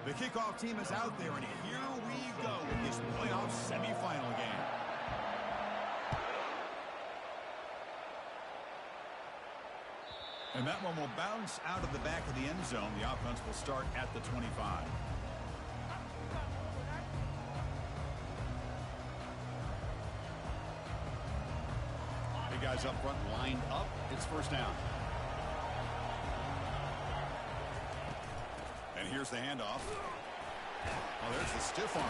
The kickoff team is out there, and here we go with this playoff semifinal game. And that one will bounce out of the back of the end zone. The offense will start at the 25. The guys up front lined up. It's first down. And here's the handoff. Oh, there's the stiff arm.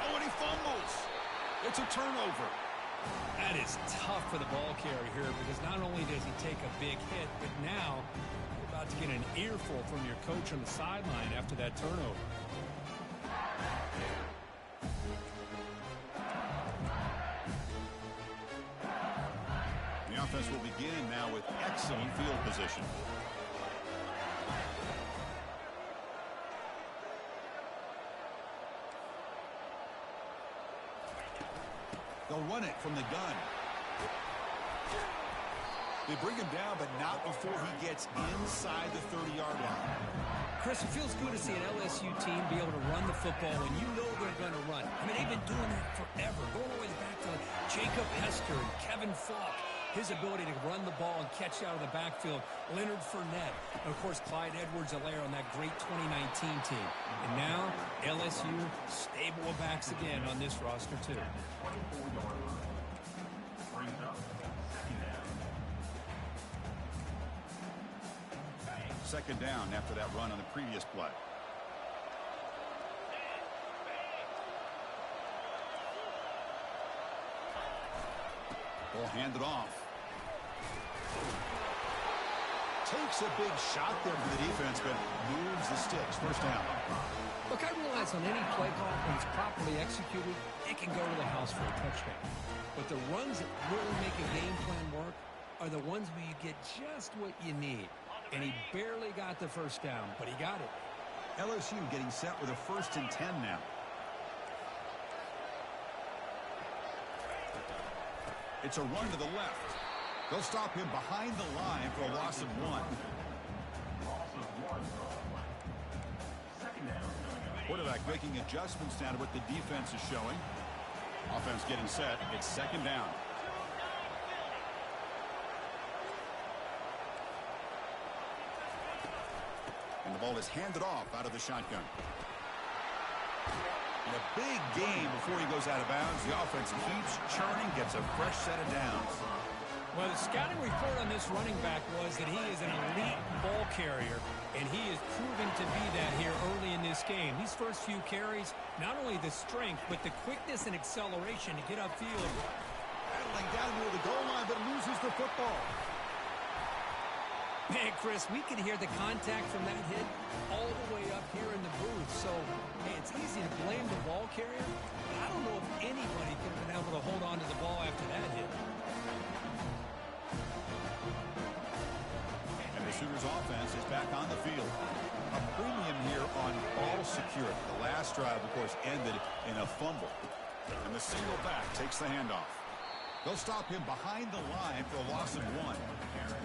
Oh, and he fumbles. It's a turnover. That is tough for the ball carrier here because not only does he take a big hit, but now you're about to get an earful from your coach on the sideline after that turnover. The offense will begin now with excellent field position. They'll run it from the gun. They bring him down, but not before he gets inside the 30-yard line. Chris, it feels good to see an LSU team be able to run the football when you know they're going to run. I mean, they've been doing that forever, going all the way back to Jacob Hester and Kevin Falk. His ability to run the ball and catch out of the backfield, Leonard Fournette, and, of course, Clyde Edwards-Helaire on that great 2019 team. And now, LSU, stable of backs again on this roster, too. Second down after that run on the previous play. Ball handed off. Takes a big shot there for the defense, but moves the sticks. First down. Look, I realize on any play call, when it's properly executed, it can go to the house for a touchdown. But the runs that really make a game plan work are the ones where you get just what you need. And he barely got the first down, but he got it. LSU getting set with a 1st and 10 now. It's a run to the left. They'll stop him behind the line for a loss of 1. Quarterback making adjustments now to what the defense is showing. Offense getting set. It's second down. And the ball is handed off out of the shotgun. And a big game before he goes out of bounds. The offense keeps churning, gets a fresh set of downs. Well, the scouting report on this running back was that he is an elite ball carrier, and he is proving to be that here early in this game. These first few carries, not only the strength, but the quickness and acceleration to get upfield. Battling down near the goal line, but loses the football. Man, Chris, we can hear the contact from that hit all the way up here in the booth. So, hey, it's easy to blame the ball carrier, but I don't know if anybody could have been able to hold on to the ball after that hit. And the Sooners offense is back on the field. A premium here on ball security. The last drive, of course, ended in a fumble. And the single back takes the handoff. They'll stop him behind the line for a loss of 1.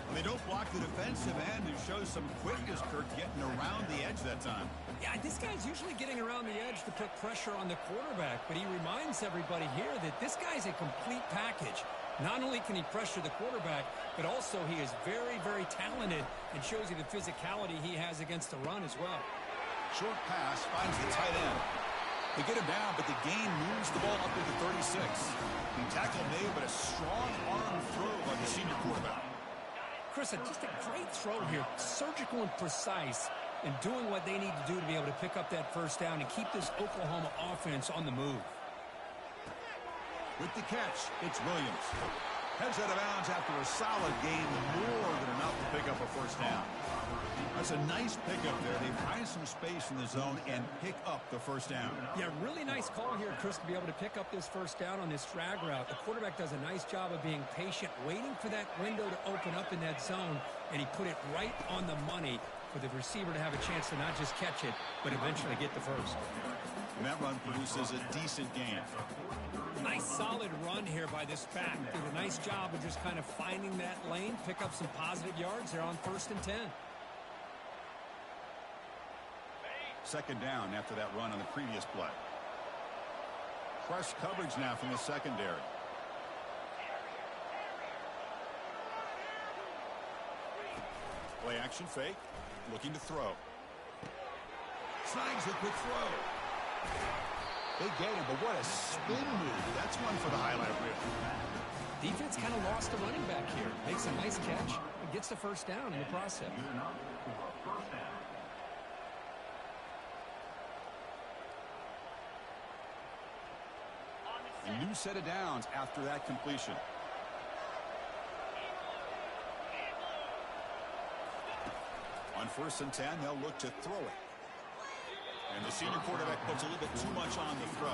And they don't block the defensive end, who shows some quickness, Kirk, getting around the edge that time. Yeah, this guy's usually getting around the edge to put pressure on the quarterback, but he reminds everybody here that this guy's a complete package. Not only can he pressure the quarterback, but also he is very, very talented and shows you the physicality he has against the run as well. Short pass finds the tight end. They get him down, but the gain moves the ball up to the 36. The tackle made, but a strong arm throw by the senior quarterback. Chris, just a great throw here. Surgical and precise in doing what they need to do to be able to pick up that first down and keep this Oklahoma offense on the move. With the catch, it's Williams. Heads out of bounds after a solid gain, more than enough to pick up a first down. That's a nice pickup there. They find some space in the zone and pick up the first down. Yeah, really nice call here, Chris, to be able to pick up this first down on this drag route. The quarterback does a nice job of being patient, waiting for that window to open up in that zone, and he put it right on the money for the receiver to have a chance to not just catch it, but eventually get the first. And that run produces a decent gain. Nice solid run here by this back. Did a nice job of just kind of finding that lane, pick up some positive yards there on 1st and 10. Second down after that run on the previous play. Press coverage now from the secondary. Play action fake. Looking to throw. Snags the quick throw. They get him, but what a spin move. That's one for the highlight reel. Defense kind of lost the running back here. Makes a nice catch and gets the first down in the process. A new set of downs after that completion. On 1st and 10, they'll look to throw it. And the senior quarterback puts a little bit too much on the throw.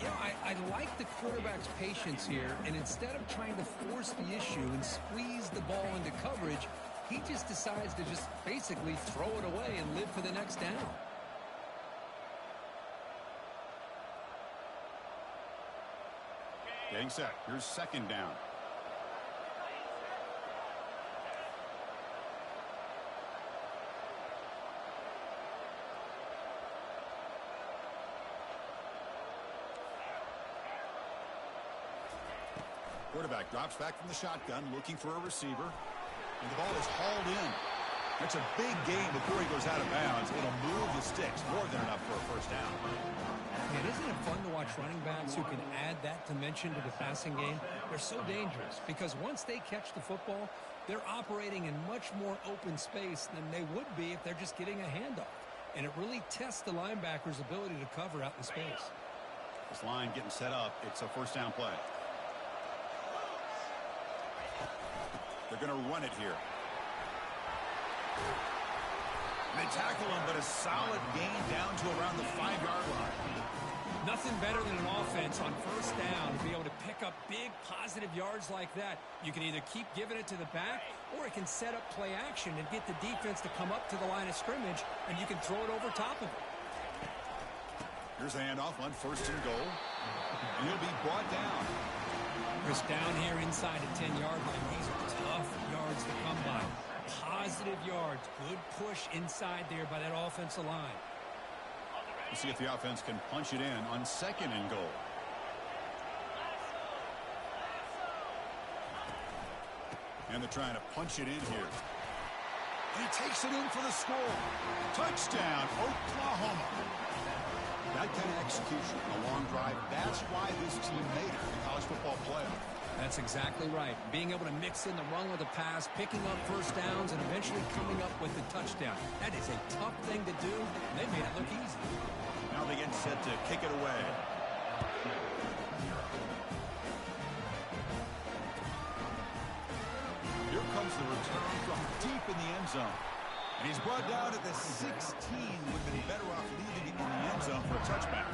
Yeah, I like the quarterback's patience here, and instead of trying to force the issue and squeeze the ball into coverage, he just decides to just basically throw it away and live for the next down. Getting set. Here's second down. Quarterback drops back from the shotgun, looking for a receiver. And the ball is hauled in. That's a big gain before he goes out of bounds. It'll move the sticks more than enough for a first down. And isn't it fun to watch running backs who can add that dimension to the passing game? They're so dangerous because once they catch the football, they're operating in much more open space than they would be if they're just getting a handoff. And it really tests the linebacker's ability to cover out in space. This line getting set up. It's a first down play. They're going to run it here. They tackle him, but a solid gain down to around the 5-yard line. Nothing better than an offense on first down to be able to pick up big positive yards like that. You can either keep giving it to the back, or it can set up play action and get the defense to come up to the line of scrimmage, and you can throw it over top of it. Here's the handoff on 1st and goal. And he'll be brought down. Chris, down here inside the 10-yard line, these are tough yards to come by. Positive yards. Good push inside there by that offensive line. We'll see if the offense can punch it in on 2nd and goal. And they're trying to punch it in here. And he takes it in for the score. Touchdown, Oklahoma. That kind of execution, a long drive, that's why this team made it in the college football playoff. That's exactly right. Being able to mix in the run with the pass, picking up first downs, and eventually coming up with the touchdown. That is a tough thing to do, and they made it look easy. Now they get set to kick it away. Here comes the return from deep in the end zone. And he's brought down at the 16. Would have been better off leaving it in the end zone for a touchback.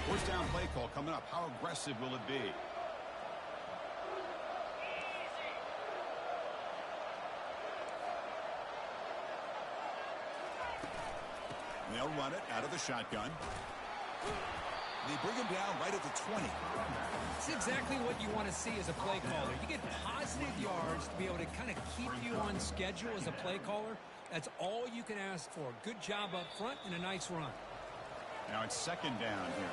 First down play call coming up. How aggressive will it be? And they'll run it out of the shotgun. They bring him down right at the 20. It's exactly what you want to see as a play caller. You get positive yards to be able to kind of keep you on schedule as a play caller. That's all you can ask for. Good job up front and a nice run. Now it's 2nd down here.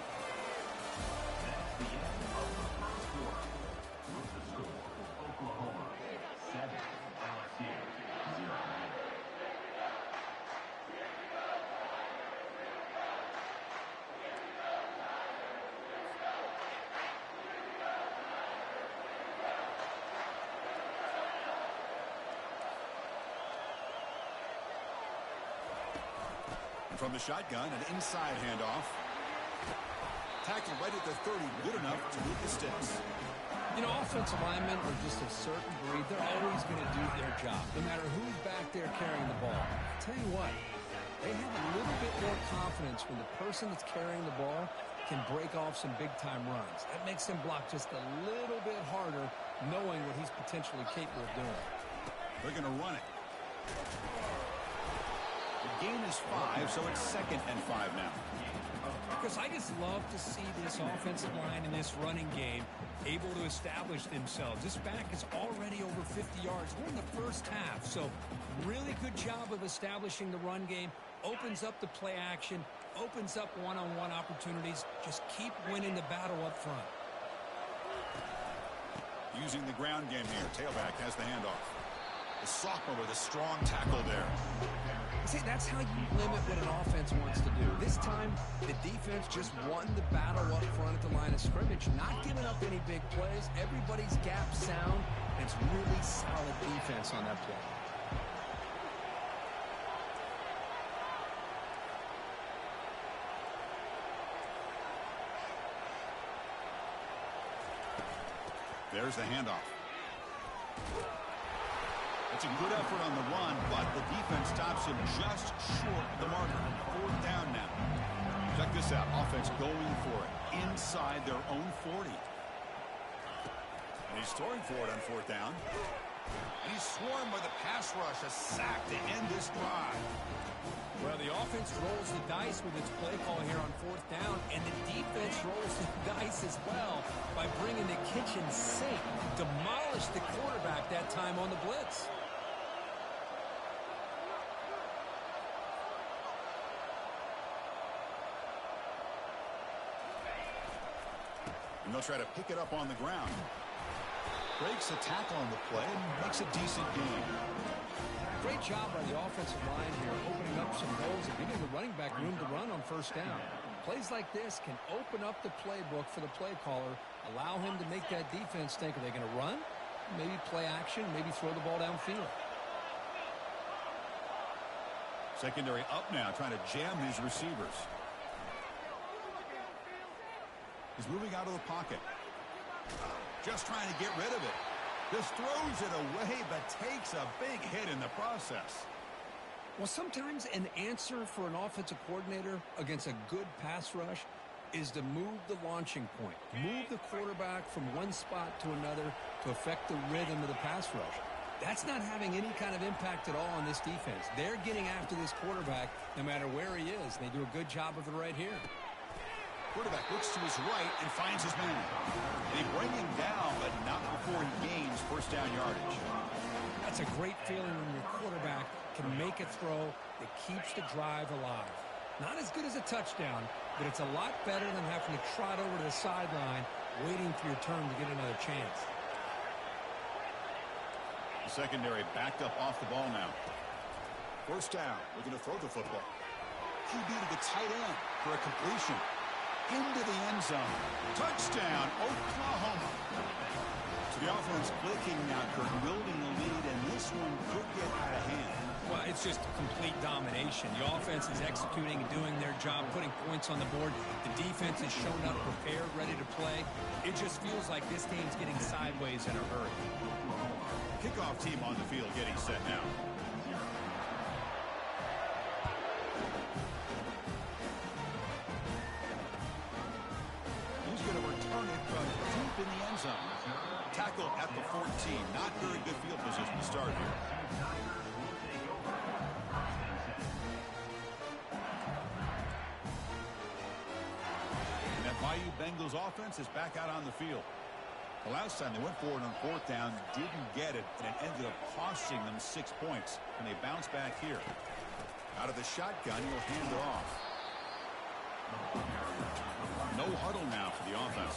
From the shotgun, an inside handoff. Tackle right at the 30, good enough to move the sticks. You know, offensive linemen are just a certain breed. They're always going to do their job, no matter who's back there carrying the ball. I'll tell you what, they have a little bit more confidence when the person that's carrying the ball can break off some big-time runs. That makes them block just a little bit harder, knowing what he's potentially capable of doing. They're going to run it. The gain is 5, so it's 2nd and 5 now. Marcus, I just love to see this offensive line in this running game able to establish themselves. This back is already over 50 yards. We're in the first half, so really good job of establishing the run game. Opens up the play action, opens up one-on-one opportunities. Just keep winning the battle up front. Using the ground game here. Tailback has the handoff. The sophomore with a strong tackle there. See, that's how you limit what an offense wants to do. This time, the defense just won the battle up front at the line of scrimmage, not giving up any big plays. Everybody's gap sound. It's really solid defense on that play. There's the handoff. It's a good effort on the run, but the defense stops him just short of the marker. 4th down now. Check this out. Offense going for it inside their own 40. And he's throwing for it on 4th down. And he's swarmed by the pass rush. A sack to end this drive. Well, the offense rolls the dice with its play call here on 4th down, and the defense rolls the dice as well by bringing the kitchen sink. Demolished the quarterback that time on the blitz. And they'll try to pick it up on the ground. Breaks a tackle on the play and makes a decent gain. Great job by the offensive line here, opening up some holes and giving the running back room to run on 1st down. Plays like this can open up the playbook for the play caller, allow him to make that defense think, are they going to run? Maybe play action, maybe throw the ball downfield. Secondary up now, trying to jam these receivers. He's moving out of the pocket. Just trying to get rid of it. Just throws it away, but takes a big hit in the process. Well, sometimes an answer for an offensive coordinator against a good pass rush is to move the launching point. Move the quarterback from one spot to another to affect the rhythm of the pass rush. That's not having any kind of impact at all on this defense. They're getting after this quarterback no matter where he is. They do a good job of it right here. Quarterback looks to his right and finds his man. They bring him down, but not before he gains 1st down yardage. That's a great feeling when your quarterback can make a throw that keeps the drive alive. Not as good as a touchdown, but it's a lot better than having to trot over to the sideline waiting for your turn to get another chance. The secondary backed up off the ball now. 1st down, looking to throw the football. QB to the tight end for a completion. Into the end zone. Touchdown, Oklahoma. So the offense clicking now, Kirk, building the lead, and this one could get out of hand. Well, it's just complete domination. The offense is executing and doing their job, putting points on the board. The defense is showing up prepared, ready to play. It just feels like this game's getting sideways in a hurry. Kickoff team on the field getting set now. He's going to return it from deep in the end zone. Tackle at the 14. Not very good field position to start here. And that Bayou Bengals offense is back out on the field. The last time they went forward on 4th down, didn't get it, and it ended up costing them 6 points. And they bounce back here. Out of the shotgun, he'll hand it off. No huddle now for the offense.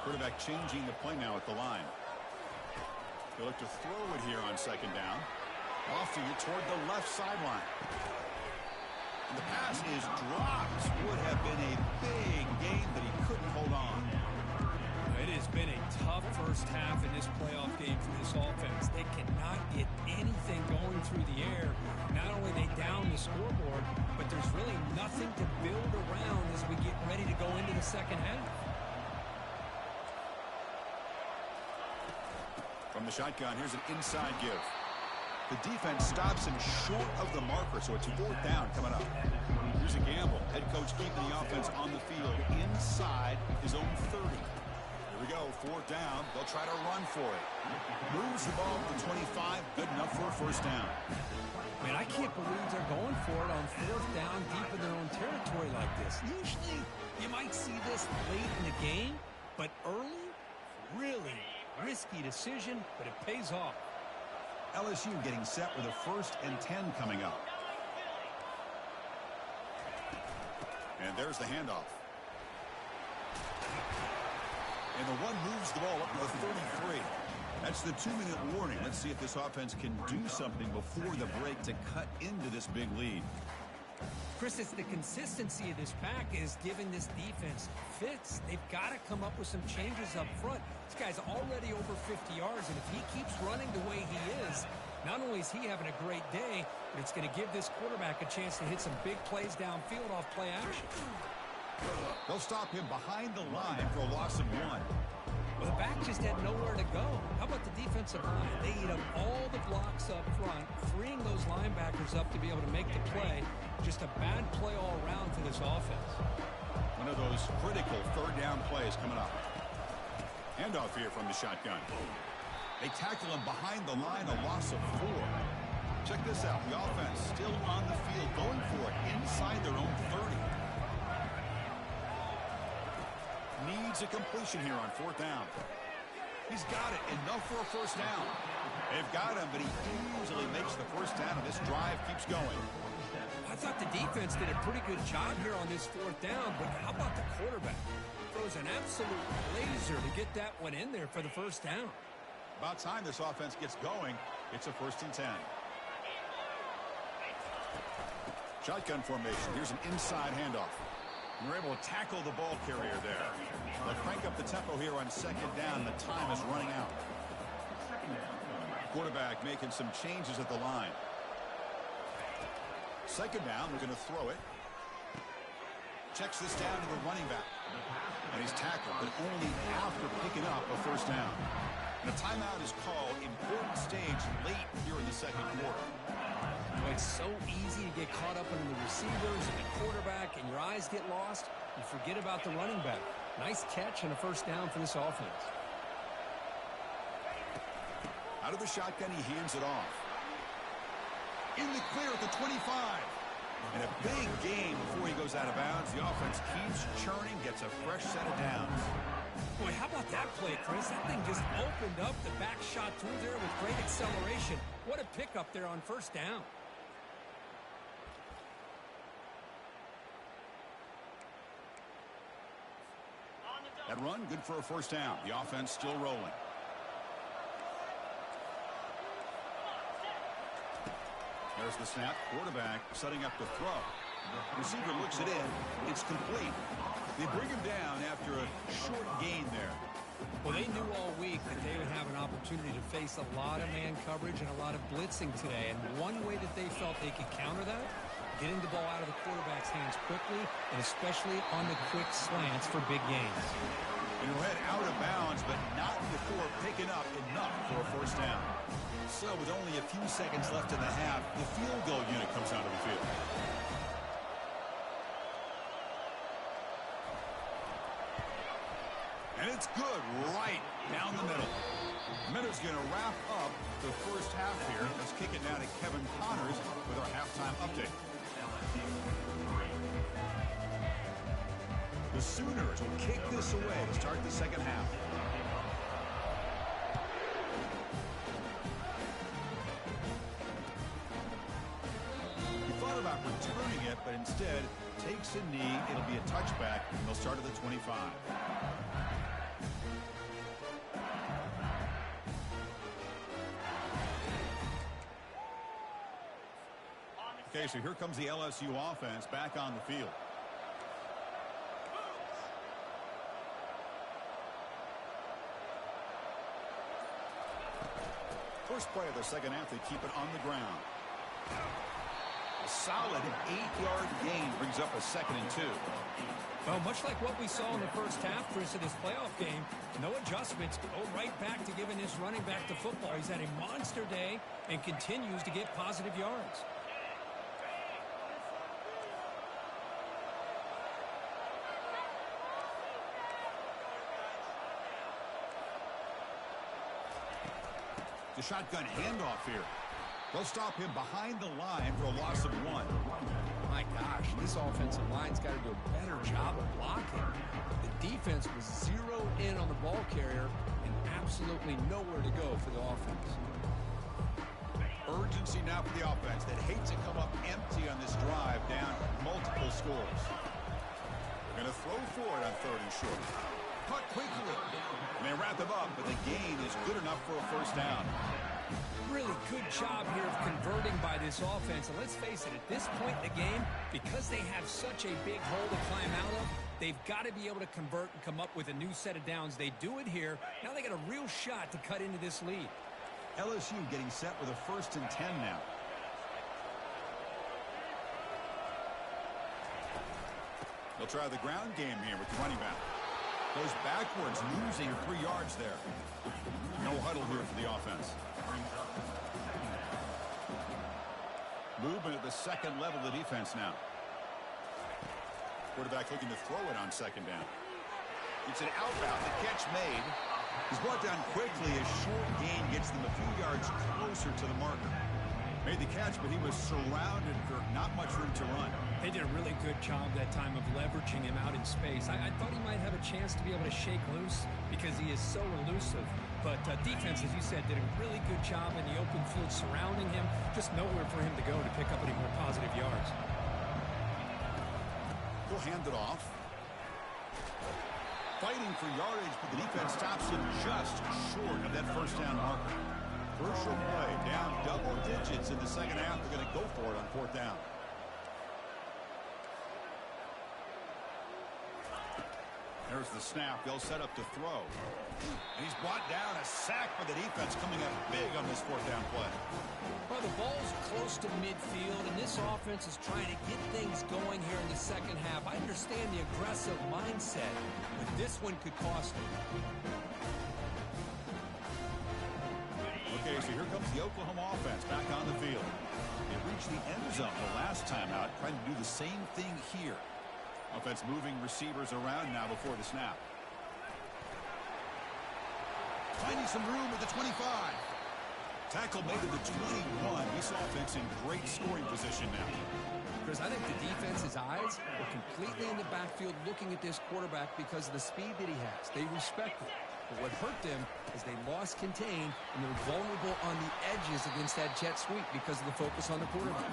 Quarterback changing the play now at the line. He'll look to throw it here on 2nd down. Lofting it toward the left sideline. And the pass is dropped. Would have been a big gain, but he couldn't hold on. It has been a tough first half in this playoff game for this offense. They cannot get anything going through the air. Not only they down the scoreboard, but there's really nothing to build around as we get ready to go into the second half. From the shotgun, here's an inside give. The defense stops him short of the marker, so it's 4th down coming up. Here's a gamble. Head coach keeping the offense on the field inside his own 30. Here we go, 4th down. They'll try to run for it. Moves the ball to 25, good enough for a 1st down. Man, I can't believe they're going for it on fourth down deep in their own territory like this. Usually, you might see this late in the game, but early, really risky decision, but it pays off. LSU getting set with a 1st and 10 coming up. And there's the handoff. And the one moves the ball up to the 33. That's the 2-minute warning. Let's see if this offense can do something before the break to cut into this big lead. Chris, it's the consistency of this pack is giving this defense fits. They've got to come up with some changes up front. This guy's already over 50 yards, and if he keeps running the way he is, not only is he having a great day, but it's going to give this quarterback a chance to hit some big plays downfield off play action. They'll stop him behind the line for a loss of 1. Well, the back just had nowhere to go. How about the defensive line? They eat up all the blocks up front, freeing those linebackers up to be able to make the play. Just a bad play all around for this offense. One of those critical 3rd down plays coming up. Handoff here from the shotgun. They tackle him behind the line, a loss of 4. Check this out. The offense still on the field, going for it inside their own 30. Needs a completion here on 4th down. He's got it. Enough for a 1st down. They've got him, but he easily makes the 1st down, and this drive keeps going. I thought the defense did a pretty good job here on this 4th down, but how about the quarterback? Throws an absolute laser to get that one in there for the 1st down. About time this offense gets going. It's a 1st and 10. Shotgun formation. Here's an inside handoff. And they're able to tackle the ball carrier there. They'll crank up the tempo here on 2nd down. The time is running out. Quarterback making some changes at the line. 2nd down, they're going to throw it. Checks this down to the running back. And he's tackled, but only after picking up a 1st down. And a timeout is called. Important stage late here in the 2nd quarter. Well, it's so easy to get caught up in the receivers and the quarterback, and your eyes get lost. You forget about the running back. Nice catch and a 1st down for this offense. Out of the shotgun, he hands it off. In the clear at the 25. And a big gain before he goes out of bounds. The offense keeps churning, gets a fresh set of downs. Boy, how about that play, Chris? That thing just opened up. The back shot through there with great acceleration. What a pickup there on 1st down. That run, good for a 1st down. The offense still rolling. There's the snap. Quarterback setting up to throw. Receiver looks it in. It's complete. They bring him down after a short gain there. Well, they knew all week that they would have an opportunity to face a lot of man coverage and a lot of blitzing today. And one way that they felt they could counter that, getting the ball out of the quarterback's hands quickly, and especially on the quick slants for big gains. And read out of bounds, but not before picking up enough for a 1st down. So with only a few seconds left in the half, the field goal unit comes out of the field. And it's good right down the middle. Minutes going to wrap up the 1st half here. Let's kick it now to Kevin Connors with our halftime update. The Sooners will kick this away to start the 2nd half. He thought about returning it, but instead takes a knee. It'll be a touchback, and they'll start at the 25. Okay, so here comes the LSU offense back on the field. First play of the 2nd half, they keep it on the ground. A solid 8-yard gain brings up a 2nd and 2. Well, much like what we saw in the 1st half, Chris, of this playoff game, no adjustments. Go right back to giving this running back the football. He's had a monster day and continues to get positive yards. The shotgun handoff here. They'll stop him behind the line for a loss of 1. My gosh, this offensive line's got to do a better job of blocking. The defense was zeroed in on the ball carrier and absolutely nowhere to go for the offense. Urgency now for the offense that hates to come up empty on this drive down multiple scores. They're going to throw for it on 3rd and short. Caught quickly. And they wrap him up, but the gain is good enough for a first down. Really good job here of converting by this offense. And let's face it, at this point in the game, because they have such a big hole to climb out of, they've got to be able to convert and come up with a new set of downs. They do it here. Now they got a real shot to cut into this lead. LSU getting set with a 1st and 10 now. They'll try the ground game here with the running back. Goes backwards, losing 3 yards there. No huddle here for the offense. Movement at the second level of the defense now. Quarterback looking to throw it on 2nd down. It's an outbound. The catch made. He's brought down quickly. A short gain gets them a few yards closer to the marker. Made the catch, but he was surrounded for not much room to run. They did a really good job that time of leveraging him out in space. I thought he might have a chance to be able to shake loose because he is so elusive. But defense, as you said, did a really good job in the open field surrounding him. Just nowhere for him to go to pick up any more positive yards. He'll hand it off. Fighting for yardage, but the defense stops him just short of that first down marker. Crucial play, down double digits in the second half. They're going to go for it on 4th down. There's the snap. They'll set up to throw. And he's brought down. A sack for the defense coming up big on this 4th down play. Well, the ball's close to midfield, and this offense is trying to get things going here in the second half. I understand the aggressive mindset, but this one could cost them. Okay, so here comes the Oklahoma offense back on the field. They reached the end zone the last time out, trying to do the same thing here. Offense moving receivers around now before the snap. Finding some room at the 25. Tackle made to the 21. This offense in great scoring position now. Chris, I think the defense's eyes are completely in the backfield looking at this quarterback because of the speed that he has. They respect it. But what hurt them is they lost contain and they were vulnerable on the edges against that jet sweep because of the focus on the quarterback.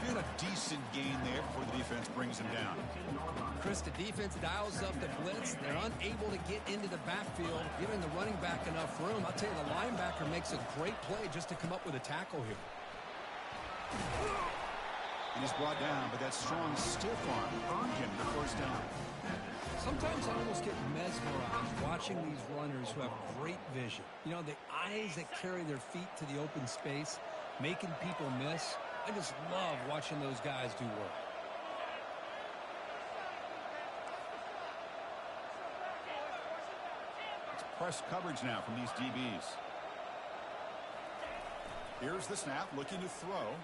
And a decent gain there before the defense brings him down. Chris, the defense dials up the blitz. They're unable to get into the backfield, giving the running back enough room. I'll tell you, the linebacker makes a great play just to come up with a tackle here. And he's brought down, but that strong stiff arm earned him the first down. Sometimes I almost get mesmerized watching these runners who have great vision. You know, the eyes that carry their feet to the open space, making people miss. I just love watching those guys do work. It's press coverage now from these DBs. Here's the snap, looking to throw.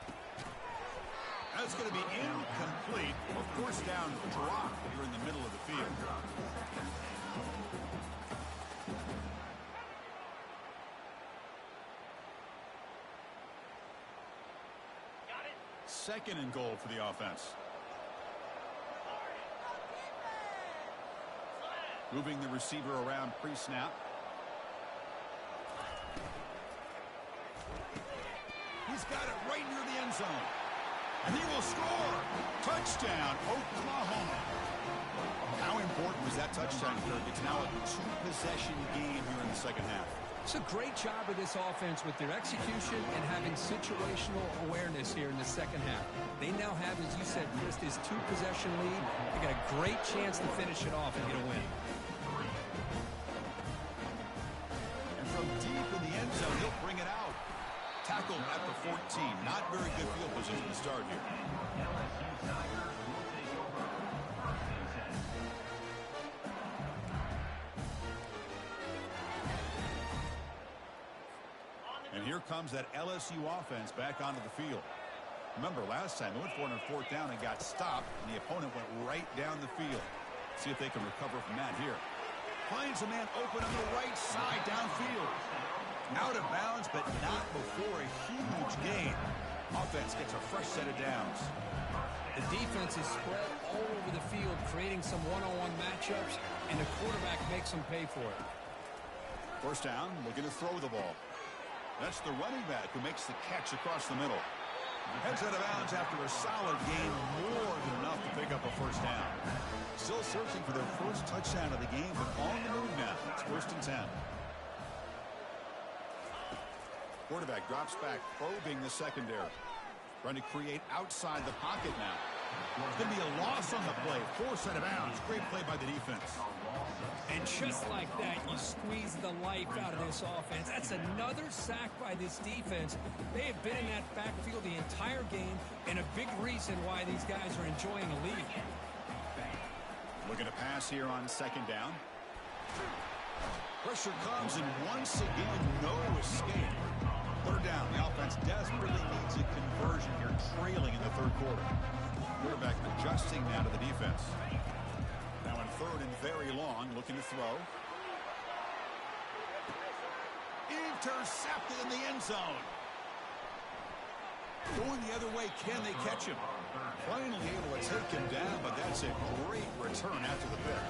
That's going to be incomplete. A first down drop here in the middle of the field. Second and goal for the offense. Moving the receiver around pre-snap. He's got it right near the end zone. And he will score. Touchdown, Oklahoma. How important was that touchdown, Kirk? It's now a 2-possession game here in the second half. It's a great job of this offense with their execution and having situational awareness here in the second half. They now have, as you said, Chris, this 2-possession lead. They got a great chance to finish it off and get a win. And from deep in the end zone, he'll bring it out. Tackled at the 14. Not very good field position to start here. And here comes that LSU offense back onto the field. Remember, last time they went for it on 4th down and got stopped, and the opponent went right down the field. See if they can recover from that here. Finds a man open on the right side downfield. Out of bounds, but not before a huge gain. Offense gets a fresh set of downs. The defense is spread all over the field, creating some one-on-one matchups, and the quarterback makes them pay for it. First down, looking to throw the ball. That's the running back who makes the catch across the middle. Heads out of bounds after a solid gain, more than enough to pick up a first down. Still searching for their first touchdown of the game, but on the move now. It's 1st and 10. Quarterback drops back, probing the secondary. Trying to create outside the pocket now. It's going to be a loss on the play. Forced out of bounds. Great play by the defense. And just like that, you squeeze the life out of this offense. That's another sack by this defense. They have been in that backfield the entire game, and a big reason why these guys are enjoying a lead. Looking to pass here on 2nd down. Pressure comes, and once again, no escape. 3rd down. The offense desperately needs a conversion here, trailing in the 3rd quarter. Quarterback adjusting now to the defense. Now in 3rd and very long, looking to throw. Intercepted in the end zone. Going the other way, can they catch him? Finally able to take him down, but that's a great return after the pick.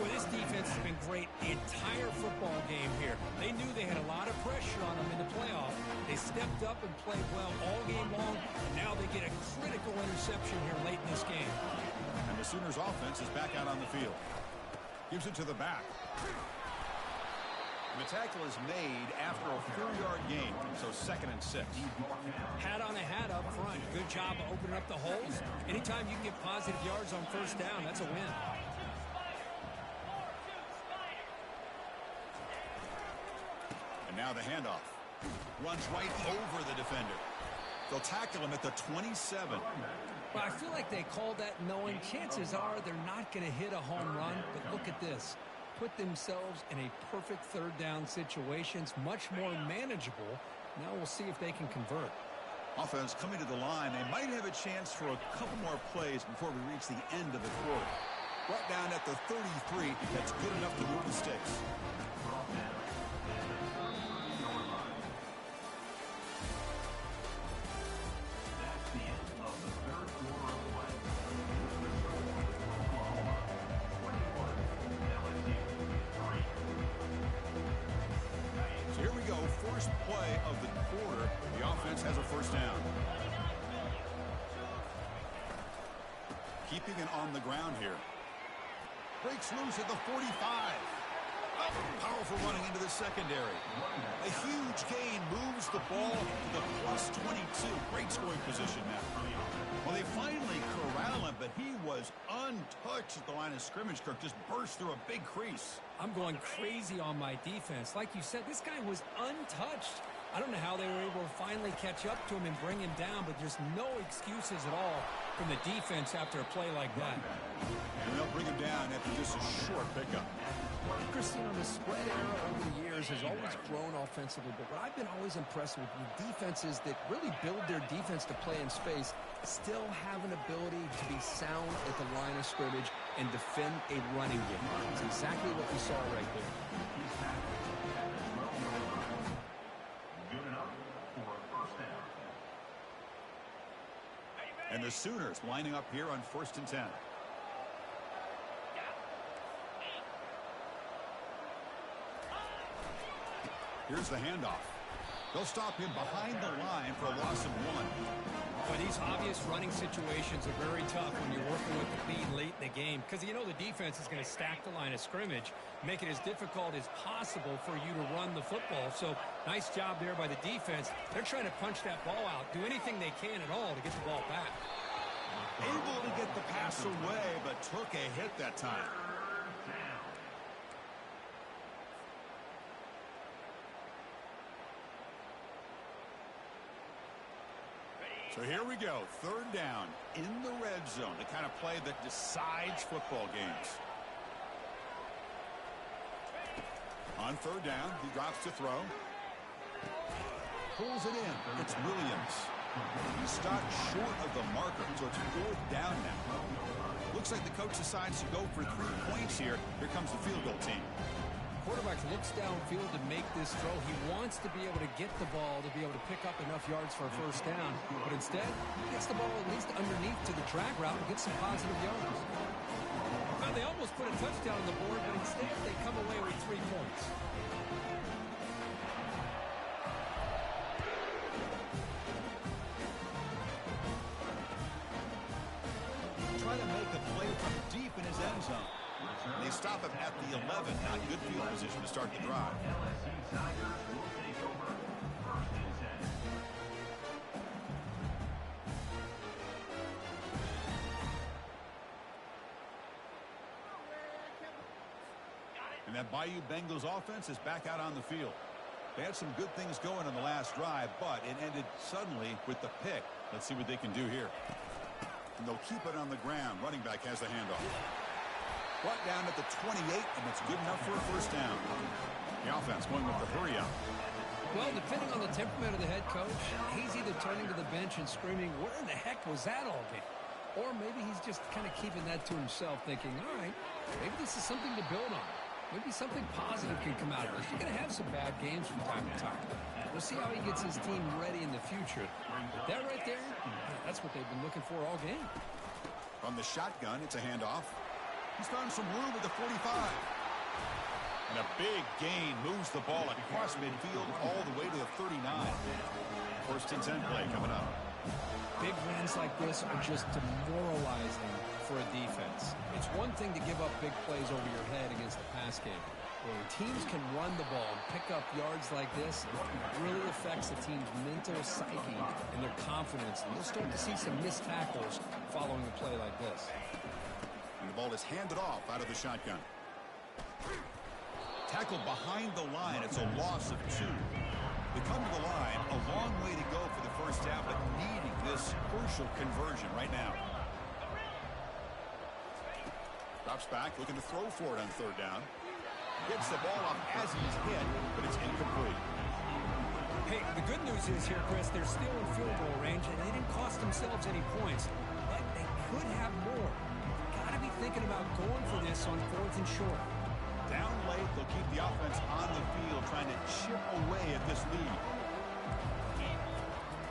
Well, this defense has been great the entire football game here. They knew they had a lot of pressure on them in the playoff. They stepped up and played well all game long, and now they get a critical interception here late in this game. And the Sooners offense is back out on the field. Gives it to the back. And the tackle is made after a 4-yard gain, so 2nd and 6. Hat on a hat up front. Good job of opening up the holes. Anytime you can get positive yards on 1st down, that's a win. Now the handoff. Runs right over the defender. They'll tackle him at the 27. Well, I feel like they called that knowing chances are they're not going to hit a home run. But look at this. Put themselves in a perfect 3rd down situation. It's much more manageable. Now we'll see if they can convert. Offense coming to the line. They might have a chance for a couple more plays before we reach the end of the quarter. Right down at the 33. That's good enough to move the sticks. First play of the quarter. The offense has a 1st down. Keeping it on the ground here. Breaks loose at the 45. Oh, powerful running into the secondary. A huge gain moves the ball to the +22. Great scoring position now. Well, they finally corral him, but he was untouched at the line of scrimmage. Kirk just burst through a big crease. I'm going crazy on my defense. Like you said, this guy was untouched. I don't know how they were able to finally catch up to him and bring him down, but there's no excuses at all from the defense after a play like that. And they'll bring him down after just a short pickup. Christine, the spread era over the years has always grown offensively, but what I've been always impressed with defenses that really build their defense to play in space still have an ability to be sound at the line of scrimmage and defend a running game. It's exactly what we saw right there. And the Sooners lining up here on 1st and 10. Here's the handoff. They'll stop him behind the line for a loss of 1. Well, these obvious running situations are very tough when you're working with the lead late in the game because you know the defense is going to stack the line of scrimmage, make it as difficult as possible for you to run the football. So nice job there by the defense. They're trying to punch that ball out, do anything they can at all to get the ball back. Able to get the pass away, but took a hit that time. So here we go, 3rd down in the red zone, the kind of play that decides football games. On 3rd down, he drops to throw. Pulls it in. It's Williams. He stopped short of the marker, so it's 4th down now. Looks like the coach decides to go for 3 points here. Here comes the field goal team. quarterback looks downfield to make this throw. He wants to be able to get the ball to be able to pick up enough yards for a first down. But instead, he gets the ball at least underneath to the drag route and gets some positive yards. Well, they almost put a touchdown on the board, but instead they come away with 3 points. Try to make a play from deep in his end zone. They stop him at the 11. Not good field position to start the drive. And that Bayou Bengals offense is back out on the field. They had some good things going on the last drive, but it ended suddenly with the pick. Let's see what they can do here. And they'll keep it on the ground. Running back has the handoff. Brought down at the 28, and it's good enough for a first down. The offense going with the hurry up. Well, depending on the temperament of the head coach, he's either turning to the bench and screaming, where in the heck was that all game? Or maybe he's just kind of keeping that to himself, thinking, all right, maybe this is something to build on. Maybe something positive can come out of this. You're going to have some bad games from time to time. We'll see how he gets his team ready in the future. That right there, that's what they've been looking for all game. From the shotgun, it's a handoff. He's found some room at the 45. And a big gain moves the ball across midfield all the way to the 39. First and 10 play coming up. Big wins like this are just demoralizing for a defense. It's one thing to give up big plays over your head against the pass game. When teams can run the ball and pick up yards like this, it really affects the team's mental psyche and their confidence. And you'll start to see some missed tackles following a play like this. And the ball is handed off out of the shotgun. Tackled behind the line. It's a loss of 2. They come to the line. A long way to go for the first down, but needing this crucial conversion right now. Drops back, looking to throw for it on third down. Gets the ball off as he's hit, but it's incomplete. Hey, the good news is here, Chris, they're still in field goal range, and they didn't cost themselves any points. But they could have more. Got to be thinking about going for this on 4th and short. Down late, they'll keep the offense on the field, trying to chip away at this lead.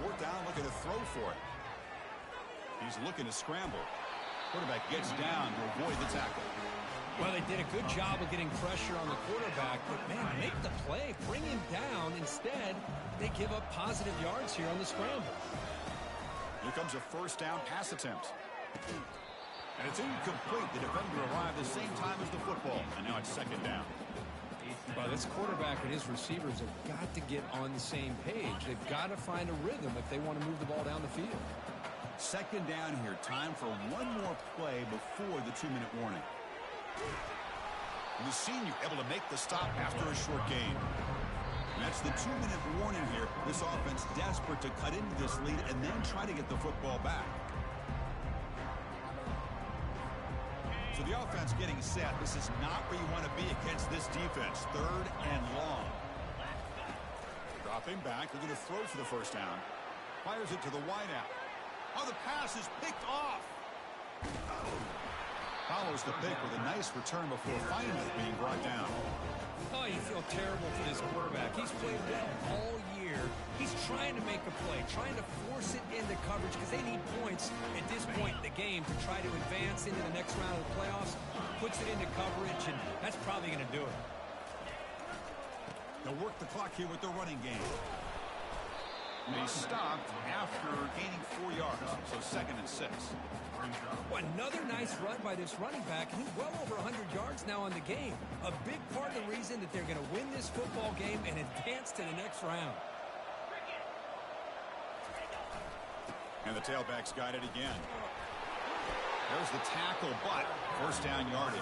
4th down, looking to throw for it. He's looking to scramble. Quarterback gets down to avoid the tackle. Well, they did a good job of getting pressure on the quarterback, but, man, make the play. Bring him down. Instead, they give up positive yards here on the scramble. Here comes a first down pass attempt. And it's incomplete. The defender arrived the same time as the football, and now it's second down. Well, this quarterback and his receivers have got to get on the same page. They've got to find a rhythm if they want to move the ball down the field. Second down here. Time for one more play before the 2-minute warning. And the senior able to make the stop after a short gain. And that's the 2-minute warning here. This offense desperate to cut into this lead and then try to get the football back. So the offense getting set. This is not where you want to be against this defense. 3rd and long. Dropping back, looking to throw for the first down. Fires it to the wideout. Oh, the pass is picked off. Follows the pick with a nice return before finally being brought down. Oh, you feel terrible for this quarterback. He's played well all year. He's trying to make a play, trying to force it into coverage because they need points at this point in the game to try to advance into the next round of the playoffs. Puts it into coverage, and that's probably going to do it. They'll work the clock here with their running game. They stopped after gaining 4 yards, so 2nd and 6. Well, another nice run by this running back. He's well over 100 yards now on the game. A big part of the reason that they're going to win this football game and advance to the next round. And the tailback's got it again. There's the tackle, but first down yardage.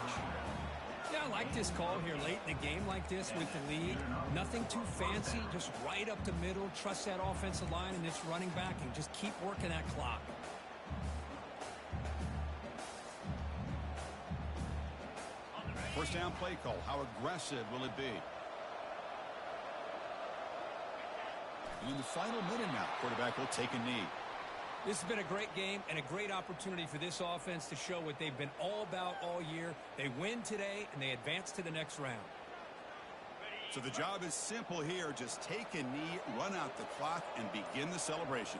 Yeah, I like this call here late in the game like this with the lead. Nothing too fancy, just right up the middle. Trust that offensive line and this running back and just keep working that clock. First down play call. How aggressive will it be? And in the final minute now, quarterback will take a knee. This has been a great game and a great opportunity for this offense to show what they've been all about all year. They win today, and they advance to the next round. So the job is simple here. Just take a knee, run out the clock, and begin the celebration.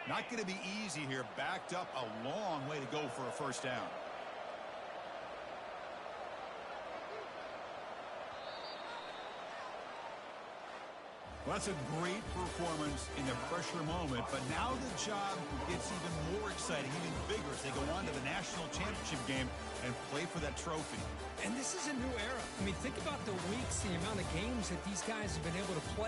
Not going to be easy here. Backed up a long way to go for a first down. Well, that's a great performance in the pressure moment, but now the job gets even more exciting, even bigger as they go on to the national championship game and play for that trophy. And this is a new era. I mean, think about the weeks, the amount of games that these guys have been able to play.